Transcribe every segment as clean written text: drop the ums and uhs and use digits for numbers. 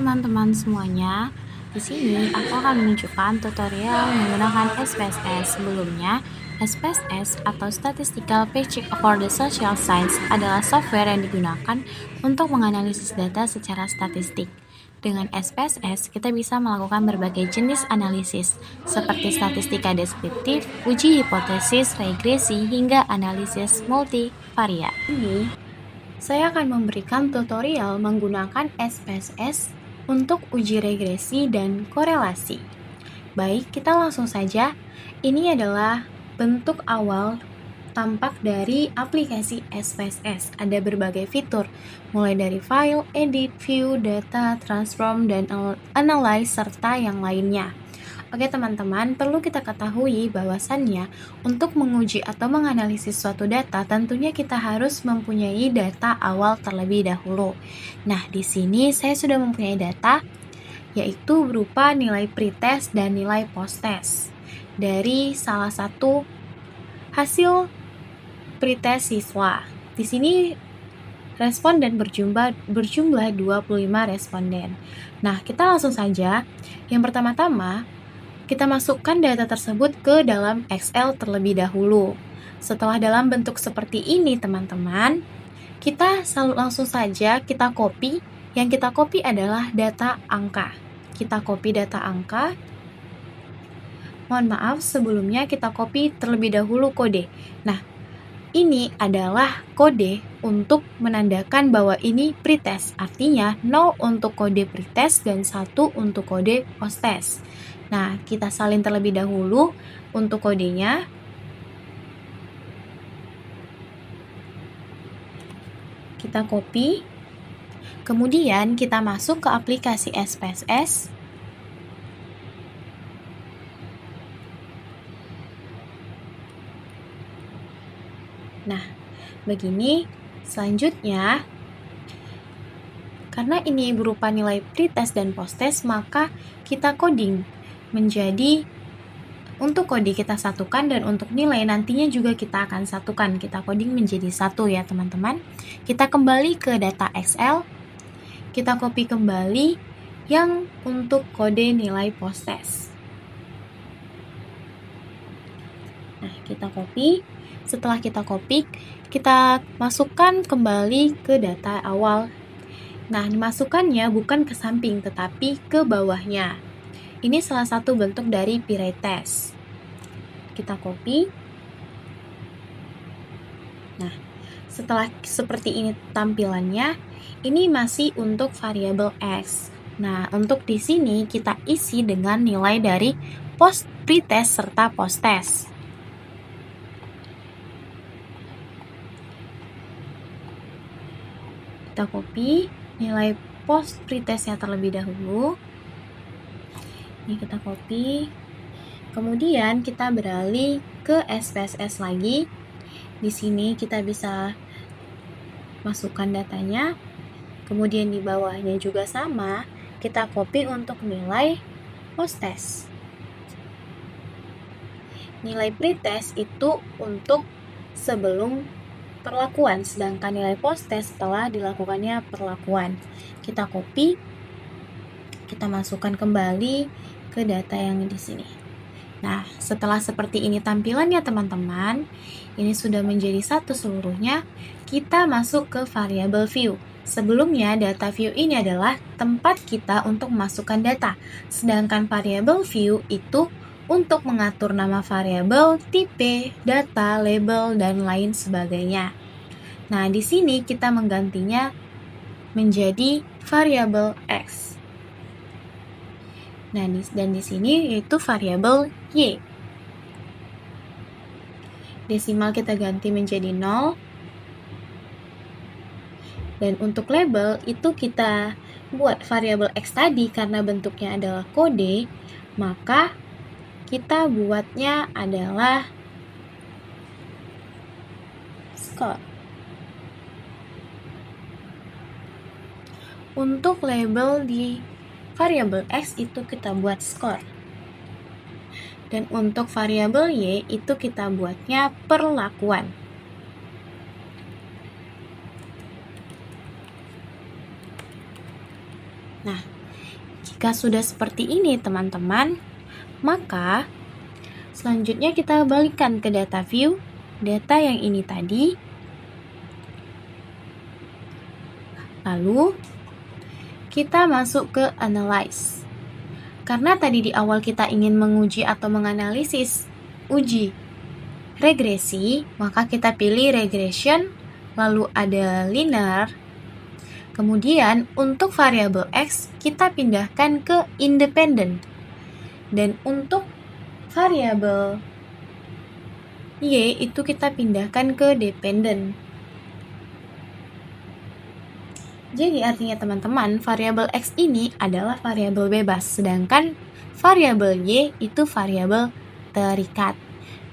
teman-teman semuanya. Di sini aku akan menunjukkan tutorial menggunakan SPSS. Sebelumnya, SPSS atau Statistical Page for the Social Science adalah software yang digunakan untuk menganalisis data secara statistik. Dengan SPSS, kita bisa melakukan berbagai jenis analisis, seperti statistika deskriptif, uji hipotesis, regresi, hingga analisis multivariat. Ini saya akan memberikan tutorial menggunakan SPSS untuk uji regresi dan korelasi. Baik, kita langsung saja. Ini adalah bentuk awal tampak dari aplikasi SPSS. Ada berbagai fitur, mulai dari file, edit, view, data, transform, dan analyze, serta yang lainnya. Oke teman-teman, perlu kita ketahui bahwasannya untuk menguji atau menganalisis suatu data, tentunya kita harus mempunyai data awal terlebih dahulu. Nah, di sini saya sudah mempunyai data, yaitu berupa nilai pretest dan nilai posttest dari salah satu hasil pretest siswa. Di sini responden berjumlah 25 responden. Nah, kita langsung saja. Yang pertama-tama, kita masukkan data tersebut ke dalam Excel terlebih dahulu. Setelah dalam bentuk seperti ini, teman-teman, kita langsung saja kita copy. Yang kita copy adalah data angka. Kita copy data angka. Mohon maaf, sebelumnya kita copy terlebih dahulu kode. Nah, ini adalah kode untuk menandakan bahwa ini pretest. Artinya 0 untuk kode pretest dan 1 untuk kode posttest. Nah, kita salin terlebih dahulu untuk kodenya. Kita copy. Kemudian kita masuk ke aplikasi SPSS. Nah, begini. Selanjutnya, karena ini berupa nilai pretest dan posttest, maka kita coding menjadi untuk kode kita satukan dan untuk nilai nantinya juga kita akan satukan. Kita coding menjadi satu ya teman-teman. Kita kembali ke data Excel. Kita copy kembali yang untuk kode nilai posttest. Nah, kita copy. Setelah kita copy, kita masukkan kembali ke data awal. Nah, dimasukkannya bukan ke samping tetapi ke bawahnya. Ini salah satu bentuk dari pretest. Kita copy. Nah, setelah seperti ini tampilannya, ini masih untuk variabel X. Nah, untuk di sini kita isi dengan nilai dari pretest serta posttest. Kita copy nilai pretestnya terlebih dahulu. Ini kita copy. Kemudian kita beralih ke SPSS lagi. Di sini kita bisa masukkan datanya. Kemudian di bawahnya juga sama. Kita copy untuk nilai posttest. Nilai pretest itu untuk sebelum perlakuan, sedangkan nilai posttest setelah dilakukannya perlakuan. Kita copy. Kita masukkan kembali ke data yang di sini. Nah, setelah seperti ini tampilannya teman-teman, ini sudah menjadi satu seluruhnya, kita masuk ke variabel view. Sebelumnya, data view ini adalah tempat kita untuk memasukkan data, sedangkan variabel view itu untuk mengatur nama variabel, tipe, data, label, dan lain sebagainya. Nah, di sini kita menggantinya menjadi variabel X. Nah, dan di sini yaitu variabel Y. Desimal kita ganti menjadi 0. Dan untuk label itu kita buat variabel X tadi karena bentuknya adalah kode, maka kita buatnya adalah score. Untuk label di variabel X itu kita buat score. Dan untuk variabel Y itu kita buatnya perlakuan. Nah, Jika sudah seperti ini teman-teman, maka selanjutnya kita balikkan ke data view, data yang ini tadi. Lalu kita masuk ke analyze. Karena tadi di awal kita ingin menguji atau menganalisis uji regresi, maka kita pilih regression, lalu ada linear. Kemudian untuk variabel X kita pindahkan ke independent. Dan untuk variabel Y itu kita pindahkan ke dependent. Jadi artinya teman-teman, variabel X ini adalah variabel bebas, sedangkan variabel Y itu variabel terikat.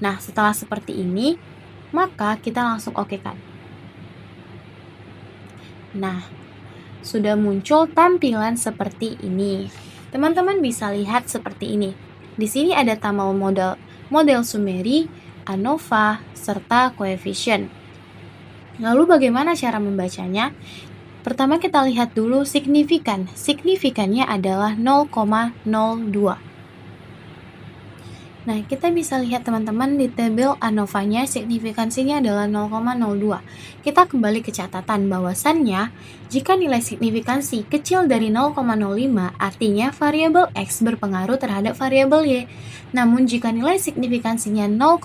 Nah, setelah seperti ini, maka kita langsung okekan. Nah, sudah muncul tampilan seperti ini. Teman-teman bisa lihat seperti ini. Di sini ada tambah model summary, ANOVA, serta coefficient. Lalu bagaimana cara membacanya? Pertama kita lihat dulu signifikan. Signifikannya adalah 0,02. Nah, kita bisa lihat teman-teman di tabel ANOVA-nya signifikansinya adalah 0,02. Kita kembali ke catatan bahwasannya jika nilai signifikansi kecil dari 0,05 artinya variabel X berpengaruh terhadap variabel Y. Namun jika nilai signifikansinya 0,05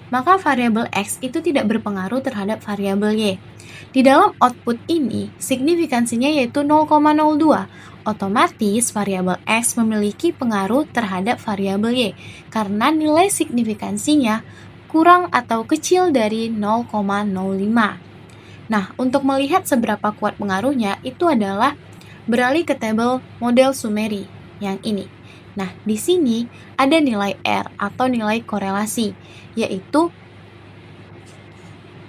maka variabel X itu tidak berpengaruh terhadap variabel Y. Di dalam output ini signifikansinya yaitu 0,02. Otomatis variabel X memiliki pengaruh terhadap variabel Y karena nilai signifikansinya kurang atau kecil dari 0,05. Nah, untuk melihat seberapa kuat pengaruhnya itu adalah beralih ke tabel model summary yang ini. Nah, di sini ada nilai R atau nilai korelasi yaitu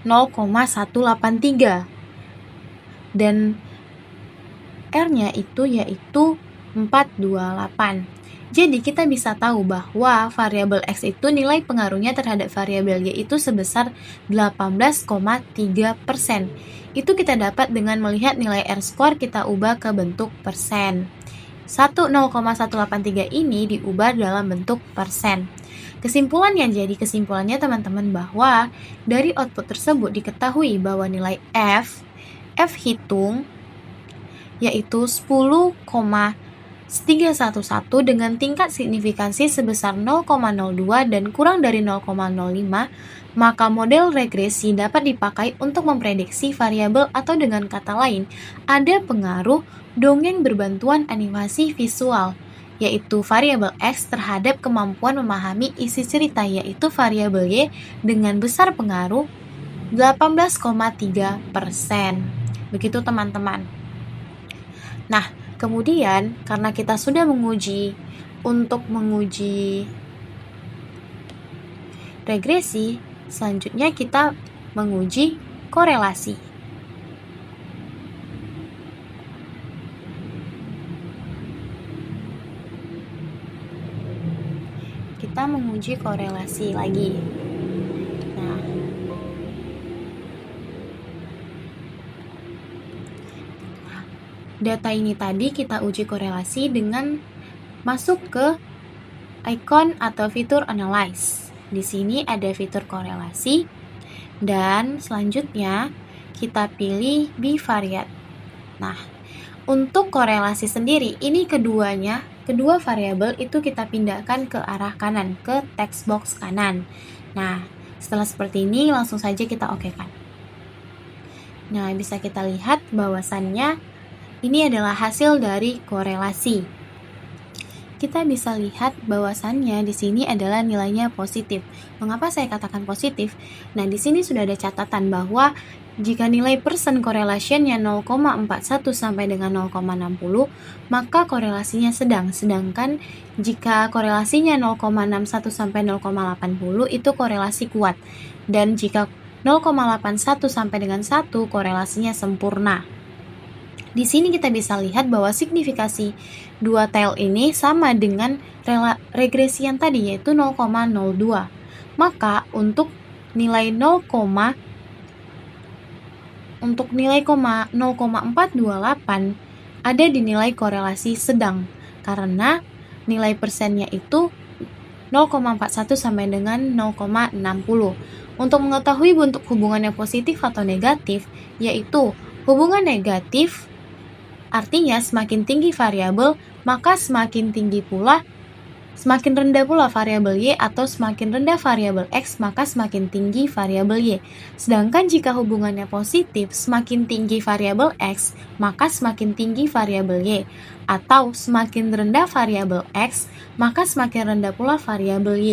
0,183 dan R-nya itu yaitu 428. Jadi kita bisa tahu bahwa variabel X itu nilai pengaruhnya terhadap variabel Y itu sebesar 18,3%. Itu kita dapat dengan melihat nilai R-square kita ubah ke bentuk persen. 0,183 ini diubah dalam bentuk persen. Kesimpulannya teman-teman bahwa dari output tersebut diketahui bahwa nilai F hitung yaitu 10,311 dengan tingkat signifikansi sebesar 0,02 dan kurang dari 0,05, maka model regresi dapat dipakai untuk memprediksi variabel atau dengan kata lain, ada pengaruh dongeng berbantuan animasi visual, yaitu variabel X terhadap kemampuan memahami isi cerita, yaitu variabel Y dengan besar pengaruh 18,3%. Begitu teman-teman. Nah, kemudian karena kita sudah menguji regresi, selanjutnya kita menguji korelasi. Kita menguji korelasi lagi. Nah, data ini tadi kita uji korelasi dengan masuk ke icon atau fitur analyze. Di sini ada fitur korelasi dan selanjutnya kita pilih bivariate. Nah, untuk korelasi sendiri ini kedua variabel itu kita pindahkan ke arah kanan, ke text box kanan. Nah, setelah seperti ini langsung saja kita okekan. Nah, bisa kita lihat bahwasannya ini adalah hasil dari korelasi. Kita bisa lihat bahwasannya di sini adalah nilainya positif. Mengapa saya katakan positif? Nah, di sini sudah ada catatan bahwa jika nilai persen correlation-nya 0,41 sampai dengan 0,60, maka korelasinya sedang. Sedangkan jika korelasinya 0,61 sampai 0,80 itu korelasi kuat. Dan jika 0,81 sampai dengan 1 korelasinya sempurna. Di sini kita bisa lihat bahwa signifikasi dua tail ini sama dengan regresi yang tadi yaitu 0,02. Maka untuk nilai 0,428 ada di nilai korelasi sedang karena nilai persennya itu 0,41 sampai dengan 0,60. Untuk mengetahui bentuk hubungannya positif atau negatif, yaitu hubungan negatif artinya semakin tinggi variabel, maka semakin rendah pula variabel Y, atau semakin rendah variabel X, maka semakin tinggi variabel Y. Sedangkan jika hubungannya positif, semakin tinggi variabel X, maka semakin tinggi variabel Y. Atau semakin rendah variabel X, maka semakin rendah pula variabel Y.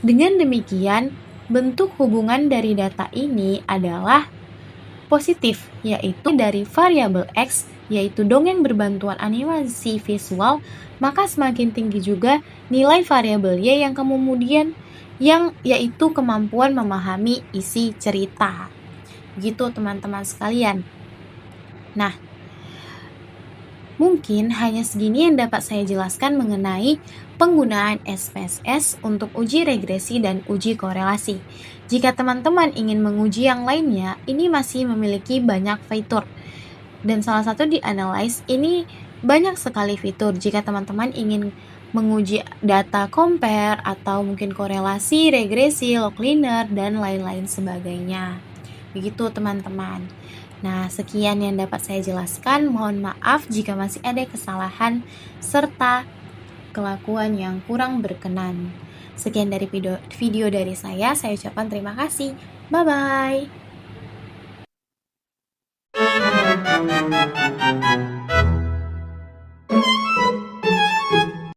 Dengan demikian, bentuk hubungan dari data ini adalah positif, yaitu dari variabel X, yaitu dongeng berbantuan animasi visual, maka semakin tinggi juga nilai variabel Y yang kemudian yaitu kemampuan memahami isi cerita. Begitu teman-teman sekalian. Nah, mungkin hanya segini yang dapat saya jelaskan mengenai penggunaan SPSS untuk uji regresi dan uji korelasi. Jika teman-teman ingin menguji yang lainnya, ini masih memiliki banyak fitur. Dan salah satu di Analyze ini banyak sekali fitur jika teman-teman ingin menguji data compare atau mungkin korelasi, regresi, log linear, dan lain-lain sebagainya. Begitu teman-teman. Nah, sekian yang dapat saya jelaskan. Mohon maaf jika masih ada kesalahan serta kelakuan yang kurang berkenan. Sekian dari video dari saya ucapkan terima kasih. Bye-bye.